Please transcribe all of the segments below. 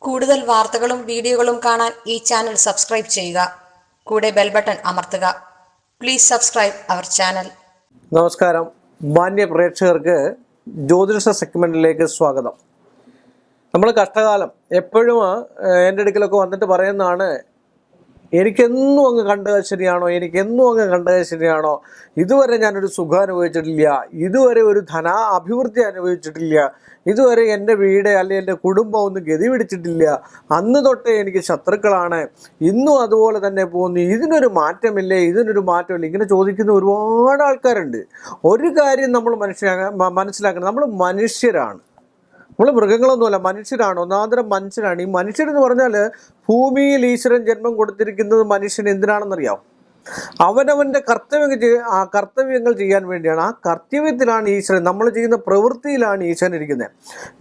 കൂടുതൽ വാർത്തകളും വീഡിയോകളും കാണാൻ ഈ ചാനൽ സബ്സ്ക്രൈബ് ചെയ്യുക. കൂടെ ബെൽ ബട്ടൺ അമർത്തുക. Please subscribe our channel. നമസ്കാരം. മാന്യ പ്രേക്ഷകർക്ക് ജ്യോതിഷ സെഗ്മെന്റിലേക്ക് സ്വാഗതം. നമ്മൾ കഷ്ടകാലം എപ്പോഴും എൻ്റെ അടുക്കലൊക്കെ വന്നിട്ട് പറയുന്നതാണ്, എനിക്കെന്നും അങ്ങ് കണ്ടത് ശരിയാണോ, ഇതുവരെ ഞാനൊരു സുഖം അനുഭവിച്ചിട്ടില്ല, ഇതുവരെ ഒരു അഭിവൃദ്ധി അനുഭവിച്ചിട്ടില്ല, ഇതുവരെ എൻ്റെ വീട് അല്ലെങ്കിൽ എൻ്റെ കുടുംബം ഒന്നും ഗതി പിടിച്ചിട്ടില്ല, അന്ന് തൊട്ടേ എനിക്ക് ശത്രുക്കളാണ്, ഇന്നും അതുപോലെ തന്നെ പോകുന്നു, ഇതിനൊരു മാറ്റമില്ലേ, ഇങ്ങനെ ചോദിക്കുന്ന ഒരുപാട് ആൾക്കാരുണ്ട്. ഒരു കാര്യം നമ്മൾ മനസ്സിലാക്കണം, നമ്മൾ മനുഷ്യരാണ്, നമ്മൾ മൃഗങ്ങളൊന്നുമല്ല, മനുഷ്യരാണ്. ഒന്നാന്തരം മനുഷ്യരാണ്. ഈ മനുഷ്യരെന്ന് പറഞ്ഞാൽ ഭൂമിയിൽ ഈശ്വരൻ ജന്മം കൊടുത്തിരിക്കുന്നത് മനുഷ്യന് എന്തിനാണെന്നറിയാം? അവനവൻ്റെ കർത്തവ്യങ്ങൾ ചെയ്യാൻ വേണ്ടിയാണ്. ആ കർത്തവ്യത്തിലാണ് ഈശ്വരൻ, നമ്മൾ ചെയ്യുന്ന പ്രവൃത്തിയിലാണ് ഈശ്വരൻ ഇരിക്കുന്നത്.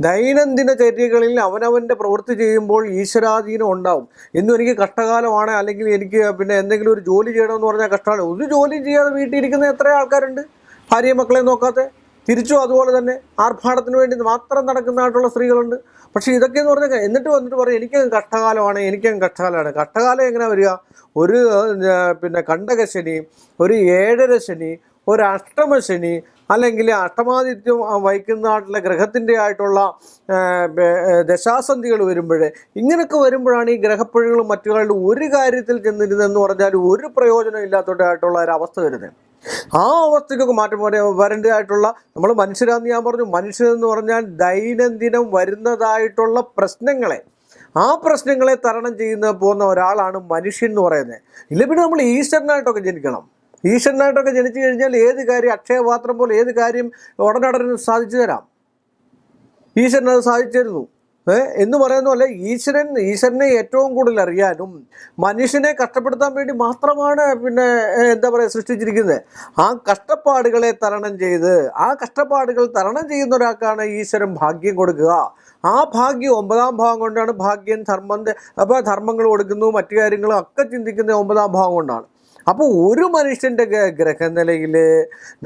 ദൈനംദിന ചര്യകളിൽ അവനവൻ്റെ പ്രവൃത്തി ചെയ്യുമ്പോൾ ഈശ്വരാധീനം ഉണ്ടാവും. ഇന്നും എനിക്ക് കഷ്ടകാലമാണ്, അല്ലെങ്കിൽ എനിക്ക് എന്തെങ്കിലും ഒരു ജോലി ചെയ്യണമെന്ന് പറഞ്ഞാൽ കഷ്ടകാലം. ഒരു ജോലിയും ചെയ്യാതെ വീട്ടിലിരിക്കുന്ന എത്ര ആൾക്കാരുണ്ട്? ഭാര്യയും മക്കളെ നോക്കാതെ, തിരിച്ചും അതുപോലെ തന്നെ ആർഭാടത്തിന് വേണ്ടി മാത്രം നടക്കുന്നതായിട്ടുള്ള സ്ത്രീകളുണ്ട്. പക്ഷേ ഇതൊക്കെയെന്ന് പറഞ്ഞാൽ എന്നിട്ട് പറയും എനിക്ക് കഷ്ടകാലമാണ്. കഷ്ടകാലം എങ്ങനെ വരിക? ഒരു കണ്ടകശനി, ഒരു ഏഴര ശനി, ഒരു അഷ്ടമശനി, അല്ലെങ്കിൽ അഷ്ടമാദിത്യം വഹിക്കുന്നതായിട്ടുള്ള ഗ്രഹത്തിൻ്റെ ആയിട്ടുള്ള ദശാസന്ധികൾ വരുമ്പോഴേ, ഇങ്ങനെയൊക്കെ വരുമ്പോഴാണ് ഈ ഗ്രഹപ്പുഴകളും മറ്റുകളുടെ ഒരു കാര്യത്തിൽ ചെന്നിരുന്നെന്ന് പറഞ്ഞാൽ ഒരു പ്രയോജനം ഇല്ലാത്തതായിട്ടുള്ള ഒരവസ്ഥ വരുന്നത്. ആ അവസ്ഥയ്ക്കൊക്കെ മാറ്റം വരേണ്ടതായിട്ടുള്ള നമ്മൾ മനുഷ്യരാന്ന് ഞാൻ പറഞ്ഞു. മനുഷ്യരെന്ന് പറഞ്ഞാൽ ദൈനംദിനം വരുന്നതായിട്ടുള്ള ആ പ്രശ്നങ്ങളെ തരണം പോകുന്ന ഒരാളാണ് മനുഷ്യൻ എന്ന് പറയുന്നത്. ഇല്ല പിന്നെ നമ്മൾ ഈശ്വരനായിട്ടൊക്കെ ജനിക്കണം. ഈശ്വരനായിട്ടൊക്കെ ജനിച്ചു കഴിഞ്ഞാൽ ഏത് കാര്യം അക്ഷയപാത്രം പോലെ ഏത് കാര്യം ഉടനടന് സാധിച്ചു തരാം. ഈശ്വരനത് സാധിച്ചു തരുന്നു എന്ന് പറയുന്ന പോലെ ഈശ്വരനെ ഏറ്റവും കൂടുതൽ അറിയാനും മനുഷ്യനെ കഷ്ടപ്പെടുത്താൻ വേണ്ടി മാത്രമാണ് സൃഷ്ടിച്ചിരിക്കുന്നത്. ആ കഷ്ടപ്പാടുകളെ തരണം ചെയ്യുന്ന ഒരാൾക്കാണ് ഈശ്വരൻ ഭാഗ്യം കൊടുക്കുക. ആ ഭാഗ്യം 9ാം ഭാവം കൊണ്ടാണ്. ഭാഗ്യം ധർമ്മങ്ങൾ കൊടുക്കുന്നു, മറ്റു കാര്യങ്ങളും ഒക്കെ ചിന്തിക്കുന്നത് 9ാം ഭാവം കൊണ്ടാണ്. അപ്പോൾ ഒരു മനുഷ്യൻ്റെ ഗ്രഹനിലയിൽ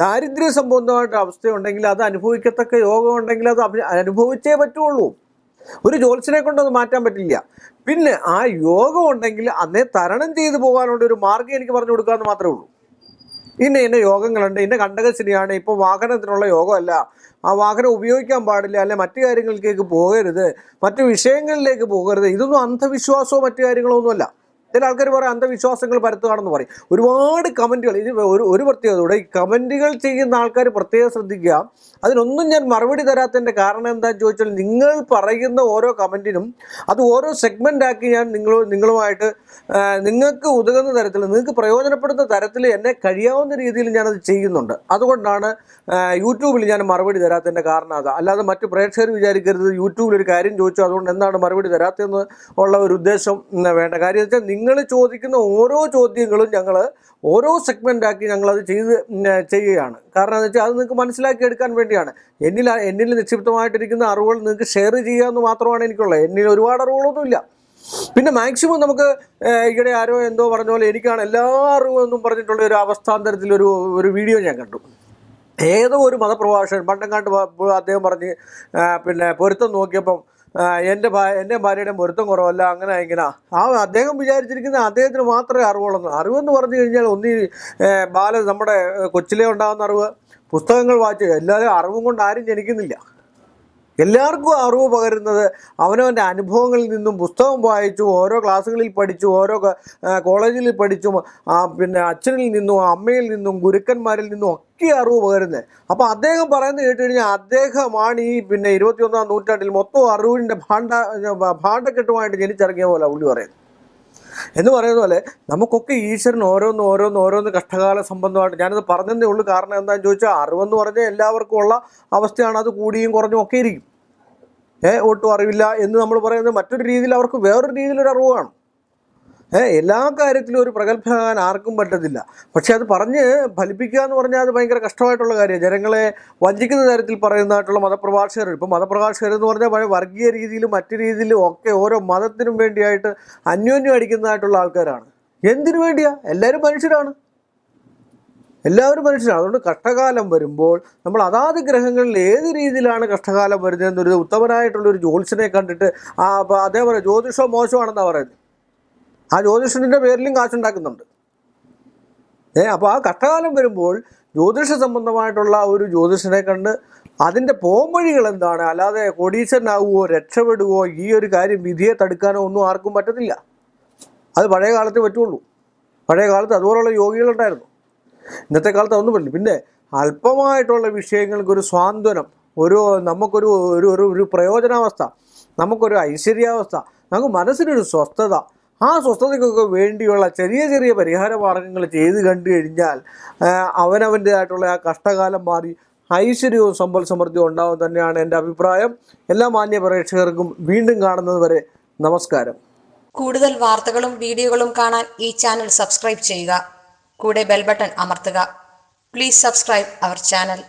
ദാരിദ്ര്യ സംബന്ധമായിട്ട് അവസ്ഥയുണ്ടെങ്കിൽ അത് അനുഭവിക്കത്തക്ക യോഗം ഉണ്ടെങ്കിൽ അത് അനുഭവിച്ചേ പറ്റുള്ളൂ. ഒരു ജ്യോത്സ്യനെ കൊണ്ടൊന്നും മാറ്റാൻ പറ്റില്ല. പിന്നെ ആ യോഗം ഉണ്ടെങ്കിൽ അന്നേ തരണം ചെയ്തു പോകാനുള്ള ഒരു മാർഗ്ഗം എനിക്ക് പറഞ്ഞു കൊടുക്കാമെന്ന് മാത്രമേ ഉള്ളൂ. ഇന്ന യോഗങ്ങളുണ്ട്, ഇന്ന കണ്ടകശനിയാണ്, ഇപ്പോൾ വാഹനത്തിനുള്ള യോഗമല്ല, ആ വാഹനം ഉപയോഗിക്കാൻ പാടില്ല, അല്ലെ മറ്റു കാര്യങ്ങളിലേക്ക് പോകരുത്, മറ്റു വിഷയങ്ങളിലേക്ക് പോകരുത്. ഇതൊന്നും അന്ധവിശ്വാസമോ മറ്റു കാര്യങ്ങളോ ഒന്നുമല്ല. ചില ആൾക്കാർ പറയും അന്ധവിശ്വാസങ്ങൾ പരത്തുകയാണെന്ന് പറയും. ഒരുപാട് കമൻറ്റുകൾ. ഇത് ഒരു പ്രത്യേകതയോടെ ഈ കമൻറ്റുകൾ ചെയ്യുന്ന ആൾക്കാർ പ്രത്യേകം ശ്രദ്ധിക്കുക. അതിനൊന്നും ഞാൻ മറുപടി തരാത്തതിൻ്റെ കാരണം എന്താണെന്ന് ചോദിച്ചാൽ, നിങ്ങൾ പറയുന്ന ഓരോ കമൻറ്റിനും അത് ഓരോ സെഗ്മെൻ്റാക്കി ഞാൻ നിങ്ങളുമായിട്ട് നിങ്ങൾക്ക് ഉതകുന്ന തരത്തിൽ, നിങ്ങൾക്ക് പ്രയോജനപ്പെടുന്ന തരത്തിൽ എന്നെ കഴിയാവുന്ന രീതിയിൽ ഞാനത് ചെയ്യുന്നുണ്ട്. അതുകൊണ്ടാണ് യൂട്യൂബിൽ ഞാൻ മറുപടി തരാത്തതിൻ്റെ കാരണം അതാണ്. അല്ലാതെ മറ്റു പ്രേക്ഷകർ വിചാരിക്കരുത് യൂട്യൂബിൽ ഒരു കാര്യം ചോദിച്ചു അതുകൊണ്ട് എന്താണ് മറുപടി തരാത്തതെന്ന് ഉള്ള ഒരു ഉദ്ദേശം വേണ്ട. കാര്യം വെച്ചാൽ നിങ്ങൾ ചോദിക്കുന്ന ഓരോ ചോദ്യങ്ങളും ഞങ്ങൾ ഓരോ സെഗ്മെൻ്റാക്കി ഞങ്ങളത് ചെയ്യുകയാണ്. കാരണം എന്ന് വെച്ചാൽ അത് നിങ്ങൾക്ക് മനസ്സിലാക്കി എടുക്കാൻ വേണ്ടിയാണ്. എന്നിൽ നിക്ഷിപ്തമായിട്ടിരിക്കുന്ന അറിവുകൾ നിങ്ങൾക്ക് ഷെയർ ചെയ്യുക എന്ന് മാത്രമാണ് എനിക്കുള്ളത്. എന്നിൽ ഒരുപാട് അറിവുകളൊന്നുമില്ല. പിന്നെ മാക്സിമം നമുക്ക് ഇവിടെ ആരോ എന്തോ പറഞ്ഞ പോലെ എനിക്കാണ് എല്ലാ അറിവെന്നും പറഞ്ഞിട്ടുള്ള ഒരു അവസ്ഥാന്തരത്തിൽ ഒരു വീഡിയോ ഞാൻ കണ്ടു. ഏതോ ഒരു മതപ്രഭാഷകൻ പണ്ടങ്ങാണ്ട് അദ്ദേഹം പറഞ്ഞ് പൊരുത്തം നോക്കിയപ്പം എൻ്റെ ഭാര്യയുടെ പൊരുത്തം കുറവല്ല, അങ്ങനെ ഇങ്ങനെ. അദ്ദേഹം വിചാരിച്ചിരിക്കുന്ന അദ്ദേഹത്തിന് മാത്രമേ അറിവെന്ന് പറഞ്ഞു കഴിഞ്ഞാൽ നമ്മുടെ കൊച്ചിലേ ഉണ്ടാകുന്ന അറിവ്, പുസ്തകങ്ങൾ വായിച്ച് എല്ലാവരും അറിവും കൊണ്ട് ആരും ജനിക്കുന്നില്ല. എല്ലാവർക്കും അറിവ് പകരുന്നത് അവനവൻ്റെ അനുഭവങ്ങളിൽ നിന്നും, പുസ്തകം വായിച്ചു, ഓരോ ക്ലാസ്സുകളിൽ പഠിച്ചു, ഓരോ കോളേജിൽ പഠിച്ചു, അച്ഛനിൽ നിന്നും അമ്മയിൽ നിന്നും ഗുരുക്കന്മാരിൽ നിന്നും ഒക്കെ അറിവ് പകരുന്നത്. അപ്പോൾ അദ്ദേഹം പറയുന്നത് കേട്ട് കഴിഞ്ഞാൽ അദ്ദേഹമാണ് ഈ 21ാം നൂറ്റാണ്ടിൽ മൊത്തം അറിവിൻ്റെ ഭാണ്ഡക്കെട്ടുമായിട്ട് ജനിച്ചിറങ്ങിയ പോലെ പുള്ളി പറയുന്നത്. എന്ന് പറയുന്ന പോലെ നമുക്കൊക്കെ ഈശ്വരൻ ഓരോന്ന് കഷ്ടകാല സംബന്ധമായിട്ട് ഞാനത് പറഞ്ഞതേ ഉള്ളൂ. കാരണം എന്താണെന്ന് ചോദിച്ചാൽ, അറിവെന്ന് പറഞ്ഞാൽ എല്ലാവർക്കും ഉള്ള അവസ്ഥയാണ്. അത് കൂടിയും കുറഞ്ഞും ഒക്കെ ഇരിക്കും. ഒട്ടും അറിവില്ല എന്ന് നമ്മൾ പറയുന്നത് മറ്റൊരു രീതിയിൽ, അവർക്ക് വേറൊരു രീതിയിലൊരു അറിവാണ്. എല്ലാ കാര്യത്തിലും ഒരു പ്രഗത്ഭനാകാൻ ആർക്കും പറ്റത്തില്ല. പക്ഷെ അത് പറഞ്ഞ് ഫലിപ്പിക്കുക എന്ന് പറഞ്ഞാൽ അത് ഭയങ്കര കഷ്ടമായിട്ടുള്ള കാര്യമാണ്. ജനങ്ങളെ വഞ്ചിക്കുന്ന തരത്തിൽ പറയുന്നതായിട്ടുള്ള മതപ്രഭാഷകർ. ഇപ്പം മതപ്രഭാഷകർ എന്ന് പറഞ്ഞാൽ വർഗീയ രീതിയിലും മറ്റു രീതിയിലും ഒക്കെ ഓരോ മതത്തിനും വേണ്ടിയായിട്ട് അന്യോന്യം അടിക്കുന്നതായിട്ടുള്ള ആൾക്കാരാണ്. എന്തിനു വേണ്ടിയാ? എല്ലാവരും മനുഷ്യരാണ്. എല്ലാവരും മനുഷ്യരാണ്. അതുകൊണ്ട് കഷ്ടകാലം വരുമ്പോൾ നമ്മൾ അതാത് ഗ്രഹങ്ങളിൽ ഏത് രീതിയിലാണ് കഷ്ടകാലം വരുന്നതെന്നൊരു ഉത്തമനായിട്ടുള്ളൊരു ജ്യോത്സ്യനെ കണ്ടിട്ട് അപ്പോൾ അതേപോലെ ജ്യോതിഷം മോശമാണെന്നാണ് പറയുന്നത്. ആ ജ്യോതിഷത്തിൻ്റെ പേരിലും കാശുണ്ടാക്കുന്നുണ്ട്. അപ്പോൾ ആ കഷ്ടകാലം വരുമ്പോൾ ജ്യോതിഷ സംബന്ധമായിട്ടുള്ള ഒരു ജ്യോതിഷനെ കണ്ട് അതിൻ്റെ പോംവഴികൾ എന്താണ്, അല്ലാതെ കോടീശ്വരനാകുവോ രക്ഷപ്പെടുവോ ഈ ഒരു കാര്യം വിധിയെ തടുക്കാനോ ഒന്നും ആർക്കും പറ്റത്തില്ല. അത് പഴയ കാലത്ത് പറ്റുള്ളൂ. പഴയ കാലത്ത് അതുപോലുള്ള യോഗികളുണ്ടായിരുന്നു. ഇന്നത്തെ കാലത്ത് അതൊന്നും പറ്റില്ല. പിന്നെ അല്പമായിട്ടുള്ള വിഷയങ്ങൾക്കൊരു സ്വാന്തനം, നമുക്കൊരു ഒരു പ്രയോജനാവസ്ഥ, നമുക്കൊരു ഐശ്വര്യാവസ്ഥ, നമുക്ക് മനസ്സിനൊരു സ്വസ്ഥത, ആ സ്വസ്ഥതയ്ക്കൊക്കെ വേണ്ടിയുള്ള ചെറിയ ചെറിയ പരിഹാര മാർഗങ്ങൾ ചെയ്ത് കണ്ടു കഴിഞ്ഞാൽ അവനവൻ്റേതായിട്ടുള്ള ആ കഷ്ടകാലം മാറി ഐശ്വര്യവും സമ്പൽ സമൃദ്ധിയും ഉണ്ടാവും തന്നെയാണ് എൻ്റെ അഭിപ്രായം. എല്ലാ മാന്യ പ്രേക്ഷകർക്കും വീണ്ടും കാണുന്നത് വരെ നമസ്കാരം. കൂടുതൽ വാർത്തകളും വീഡിയോകളും കാണാൻ ഈ ചാനൽ സബ്സ്ക്രൈബ് ചെയ്യുക. കൂടെ ബെൽ ബട്ടൺ അമർത്തുക. Please subscribe our channel.